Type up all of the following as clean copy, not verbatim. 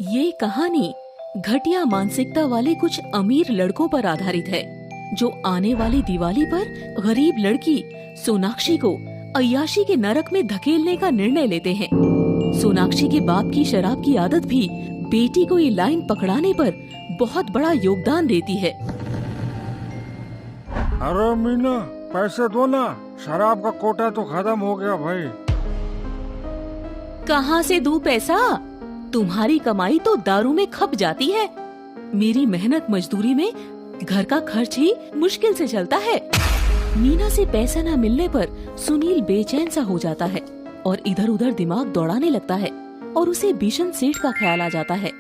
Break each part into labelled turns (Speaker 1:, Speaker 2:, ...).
Speaker 1: ये कहानी घटिया मानसिकता वाले कुछ अमीर लड़कों पर आधारित है जो आने वाली दिवाली पर गरीब लड़की सोनाक्षी को अय्याशी के नरक में धकेलने का निर्णय लेते हैं। सोनाक्षी के बाप की शराब की आदत भी बेटी को ये लाइन पकड़ाने पर बहुत बड़ा योगदान देती है।
Speaker 2: अरे मीना, पैसे दो ना, शराब का कोटा तो खत्म हो गया भाई।
Speaker 1: कहाँ से दूं पैसा? तुम्हारी कमाई तो दारू में खप जाती है। मेरी मेहनत मजदूरी में घर का खर्च ही मुश्किल से चलता है। मीना से पैसा न मिलने पर सुनील बेचैन सा हो जाता है और इधर उधर दिमाग दौड़ाने लगता है और उसे बिशन सेठ का ख्याल आ जाता है।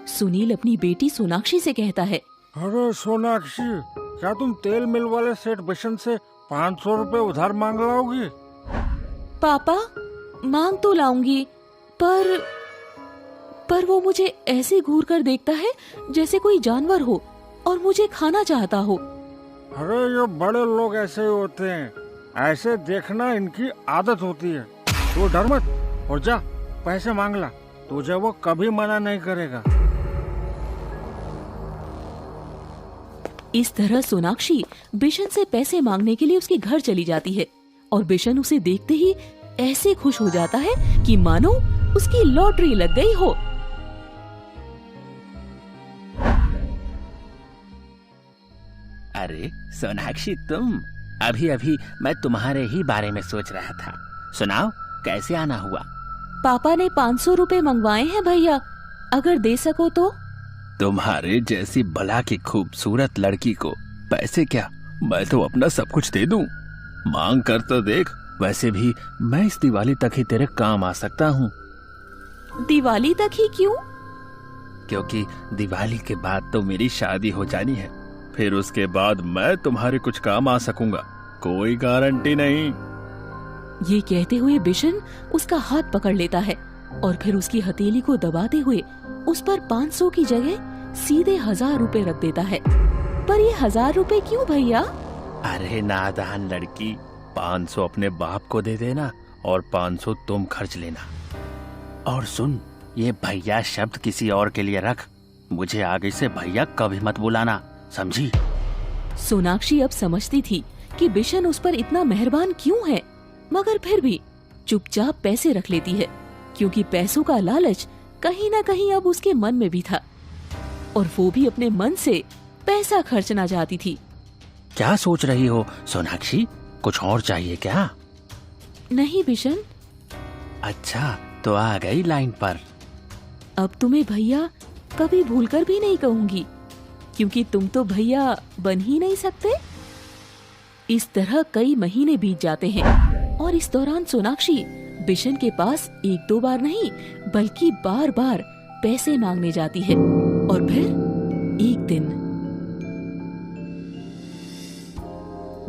Speaker 1: सुनील अपनी बेटी सोनाक्षी से कहता है,
Speaker 2: अरे सोनाक्षी, क्या तुम तेल मिल वाले सेठ बिशन से 500 रुपए उधार मांग लाओगी?
Speaker 1: पापा, मांग तो लाऊंगी, पर वो मुझे ऐसे घूर कर देखता है जैसे कोई जानवर हो और मुझे खाना चाहता हो।
Speaker 2: अरे ये बड़े लोग ऐसे ही होते हैं, ऐसे देखना इनकी आदत होती है। तू डर मत और जा पैसे मांग ला, तुझे वो कभी मना नहीं करेगा।
Speaker 1: इस तरह सोनाक्षी बिशन से पैसे मांगने के लिए उसके घर चली जाती है और बिशन उसे देखते ही ऐसे खुश हो जाता है कि मानो उसकी लॉटरी लग गई हो।
Speaker 3: अरे सोनाक्षी, तुम? अभी अभी मैं तुम्हारे ही बारे में सोच रहा था। सुनाओ, कैसे आना हुआ?
Speaker 1: पापा ने 500 रुपए मंगवाए हैं भैया, अगर दे सको तो।
Speaker 3: तुम्हारे जैसी भला की खूबसूरत लड़की को पैसे क्या, मैं तो अपना सब कुछ दे दूं। मांग कर तो देख, वैसे भी मैं इस दिवाली तक ही तेरे काम आ सकता हूँ।
Speaker 1: दिवाली तक ही क्यों?
Speaker 3: क्योंकि दिवाली के बाद तो मेरी शादी हो जानी है, फिर उसके बाद मैं तुम्हारे कुछ काम आ सकूंगा, कोई गारंटी नहीं।
Speaker 1: ये कहते हुए बिशन उसका हाथ पकड़ लेता है और फिर उसकी हथेली को दबाते हुए उस पर 500 की जगह सीधे 1000 रुपए रख देता है। पर ये 1000 रुपए क्यों भैया?
Speaker 3: अरे नादान लड़की, 500 अपने बाप को दे देना और 500 तुम खर्च लेना। और सुन, ये भैया शब्द किसी और के लिए रख, मुझे आगे से भैया कभी मत बुलाना, समझी?
Speaker 1: सोनाक्षी अब समझती थी कि बिशन उस पर इतना मेहरबान क्यों है, मगर फिर भी चुपचाप पैसे रख लेती है क्योंकि पैसों का लालच कहीं न कहीं अब उसके मन में भी था और वो भी अपने मन से पैसा खर्चना चाहती थी।
Speaker 3: क्या सोच रही हो सोनाक्षी, कुछ और चाहिए क्या?
Speaker 1: नहीं बिशन।
Speaker 3: अच्छा, तो आ गई लाइन पर।
Speaker 1: अब तुम्हें भैया कभी भूलकर भी नहीं कहूंगी क्योंकि तुम तो भैया बन ही नहीं सकते। इस तरह कई महीने बीत जाते हैं और इस दौरान सोनाक्षी बिशन के पास 1-2 बार नहीं बल्कि बार बार पैसे मांगने जाती है। और फिर एक दिन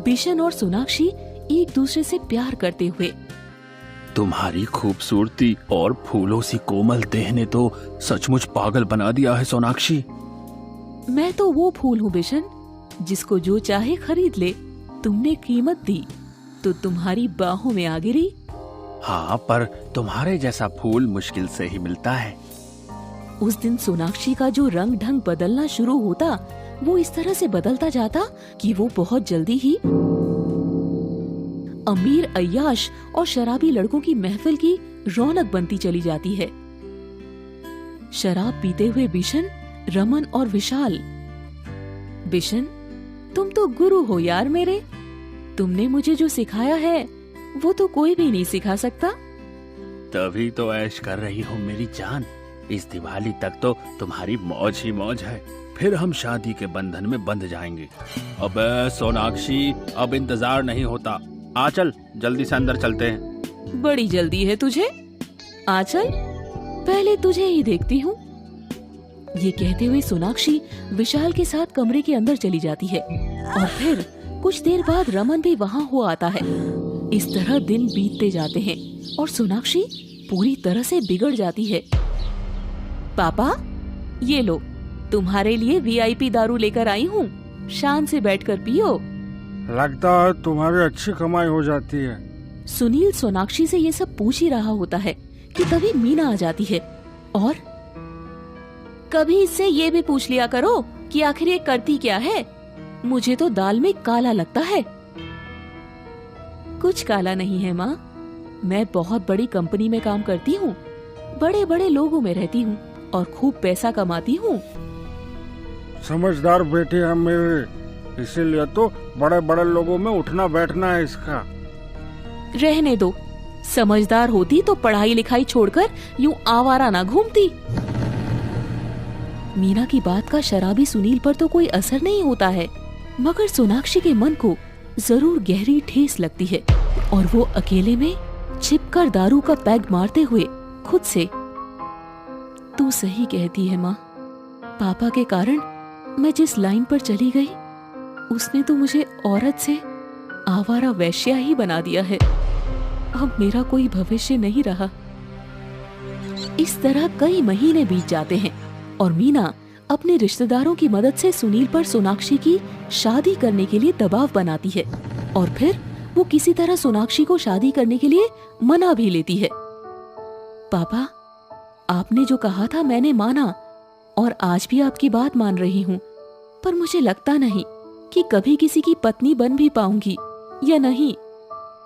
Speaker 1: बिशन और सोनाक्षी एक दूसरे से प्यार करते हुए।
Speaker 3: तुम्हारी खूबसूरती और फूलों सी कोमल देह ने तो सचमुच पागल बना दिया है सोनाक्षी।
Speaker 1: मैं तो वो फूल हूँ बिशन, जिसको जो चाहे खरीद ले। तुमने कीमत दी तो तुम्हारी बाहों में आ गिरी।
Speaker 3: हाँ, पर तुम्हारे जैसा फूल मुश्किल से ही मिलता है।
Speaker 1: उस दिन सोनाक्षी का जो रंग ढंग बदलना शुरू होता, वो इस तरह से बदलता जाता कि वो बहुत जल्दी ही अमीर अय्याश और शराबी लड़कों की महफिल की रौनक बनती चली जाती है। शराब पीते हुए बिशन, रमन और विशाल। बिशन, तुम तो गुरु हो यार मेरे। तुमने मुझे जो सिखाया है वो तो कोई भी नहीं सिखा सकता।
Speaker 3: तभी तो ऐश कर रही हो मेरी जान। इस दिवाली तक तो तुम्हारी मौज ही मौज है, फिर हम शादी के बंधन में बंध जाएंगे। अबे सोनाक्षी, अब इंतजार नहीं होता, आ चल, जल्दी से अंदर चलते हैं।
Speaker 1: बड़ी जल्दी है तुझे, आ चल, पहले तुझे ही देखती हूँ। ये कहते हुए सोनाक्षी विशाल के साथ कमरे के अंदर चली जाती है और फिर कुछ देर बाद रमन भी वहाँ हो आता है। इस तरह दिन बीतते जाते हैं और सोनाक्षी पूरी तरह से बिगड़ जाती है। पापा, ये लो, तुम्हारे लिए वीआईपी दारू लेकर आई हूँ, शान से बैठकर पियो।
Speaker 2: लगता है तुम्हारी अच्छी कमाई हो जाती है।
Speaker 1: सुनील सोनाक्षी से ये सब पूछ ही रहा होता है कि तभी मीना आ जाती है और कभी इससे ये भी पूछ लिया करो कि आखिर ये करती क्या है। मुझे तो दाल में काला लगता है। कुछ काला नहीं है माँ, मैं बहुत बड़ी कंपनी में काम करती हूँ, बड़े बड़े लोगों में रहती हूँ और खूब पैसा कमाती हूँ।
Speaker 2: समझदार बेटी है मेरी, इसीलिए तो बड़े बड़े लोगों में उठना बैठना है इसका।
Speaker 1: रहने दो, समझदार होती तो पढ़ाई लिखाई छोड़कर यूं आवारा ना घूमती। मीना की बात का शराबी सुनील पर तो कोई असर नहीं होता है, मगर सोनाक्षी के मन को जरूर गहरी ठेस लगती है और वो अकेले में छिपकर दारू का पैग मारते हुए खुद से, तू सही कहती है माँ, पापा के कारण मैं जिस लाइन पर चली गई उसने तो मुझे औरत से आवारा वैश्या ही बना दिया है। अब मेरा कोई भविष्य नहीं रहा। इस तरह कई महीने बीत जाते हैं और मीना अपने रिश्तेदारों की मदद से सुनील पर सोनाक्षी की शादी करने के लिए दबाव बनाती है और फिर वो किसी तरह सोनाक्षी को शादी करने के लिए मना भी लेती है। पापा, आपने जो कहा था मैंने माना और आज भी आपकी बात मान रही हूँ, पर मुझे लगता नहीं कि कभी किसी की पत्नी बन भी पाऊंगी या नहीं।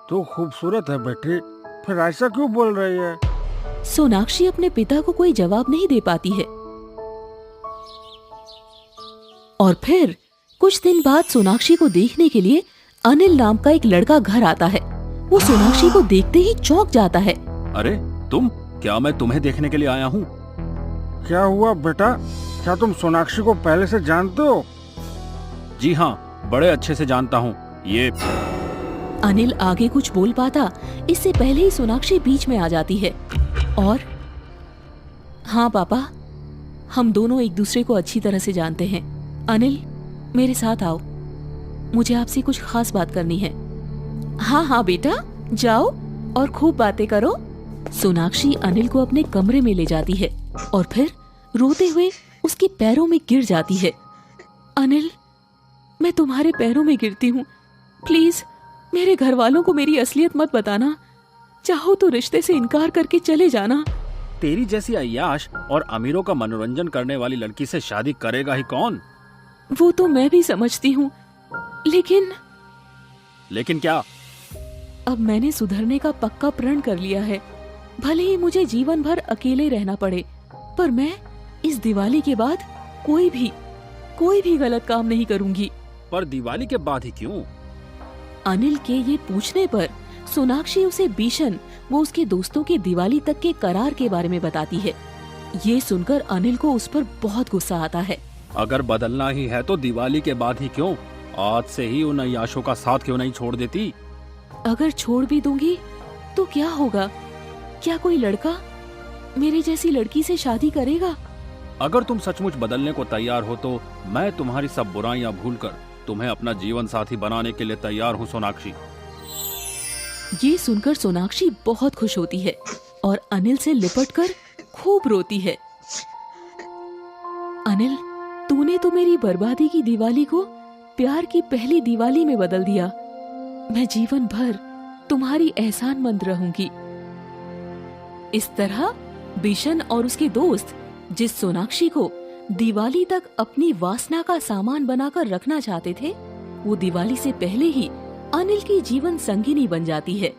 Speaker 2: तू खूबसूरत है बेटी, फिर ऐसा क्यों बोल रही है?
Speaker 1: सोनाक्षी अपने पिता को कोई जवाब नहीं दे पाती है। और फिर कुछ दिन बाद सोनाक्षी को देखने के लिए अनिल नाम का एक लड़का घर आता है। वो सोनाक्षी को देखते ही चौंक जाता है।
Speaker 3: अरे तुम, क्या मैं तुम्हें देखने के लिए आया हूँ?
Speaker 2: क्या हुआ बेटा, क्या तुम सोनाक्षी को पहले से जानते हो?
Speaker 3: जी हाँ, बड़े अच्छे से जानता हूँ। ये
Speaker 1: अनिल आगे कुछ बोल पाता इससे पहले ही सोनाक्षी बीच में आ जाती है और हाँ पापा, हम दोनों एक दूसरे को अच्छी तरह से जानते हैं। अनिल, मेरे साथ आओ, मुझे आपसे कुछ खास बात करनी है। हाँ हाँ बेटा, जाओ और खूब बातें करो। सोनाक्षी अनिल को अपने कमरे में ले जाती है और फिर रोते हुए उसके पैरों में गिर जाती है। अनिल, मैं तुम्हारे पैरों में गिरती हूँ, प्लीज मेरे घर वालों को मेरी असलियत मत बताना। चाहो तो रिश्ते से इनकार करके चले जाना।
Speaker 3: तेरी जैसी अय्याश और अमीरों का मनोरंजन करने वाली लड़की से शादी करेगा ही कौन?
Speaker 1: वो तो मैं भी समझती हूँ, लेकिन
Speaker 3: क्या?
Speaker 1: अब मैंने सुधरने का पक्का प्रण कर लिया है। भले ही मुझे जीवन भर अकेले रहना पड़े, पर मैं इस दिवाली के बाद कोई भी गलत काम नहीं करूंगी।
Speaker 3: पर दिवाली के बाद ही क्यों?
Speaker 1: अनिल के ये पूछने पर सोनाक्षी उसे बिशन वो उसके दोस्तों के दिवाली तक के करार के बारे में बताती है। ये सुनकर अनिल को उस पर बहुत गुस्सा आता है।
Speaker 3: अगर बदलना ही है तो दिवाली के बाद ही क्यों? आज से ही उन अय्याशों का साथ क्यों नहीं छोड़ देती?
Speaker 1: अगर छोड़ भी दूंगी तो क्या होगा? क्या कोई लड़का मेरी जैसी लड़की से शादी करेगा?
Speaker 3: अगर तुम सचमुच बदलने को तैयार हो तो मैं तुम्हारी सब बुराइयां भूलकर तुम्हें अपना जीवन साथी बनाने के लिए तैयार हूँ सोनाक्षी।
Speaker 1: ये सुनकर सोनाक्षी बहुत खुश होती है और अनिल से लिपटकर खूब रोती है। अनिल, तूने तो मेरी बर्बादी की दिवाली को प्यार की पहली दिवाली में बदल दिया। मैं जीवन भर तुम्हारी एहसानमंद रहूंगी। इस तरह बिशन और उसके दोस्त जिस सोनाक्षी को दिवाली तक अपनी वासना का सामान बनाकर रखना चाहते थे, वो दिवाली से पहले ही अनिल की जीवन संगिनी बन जाती है।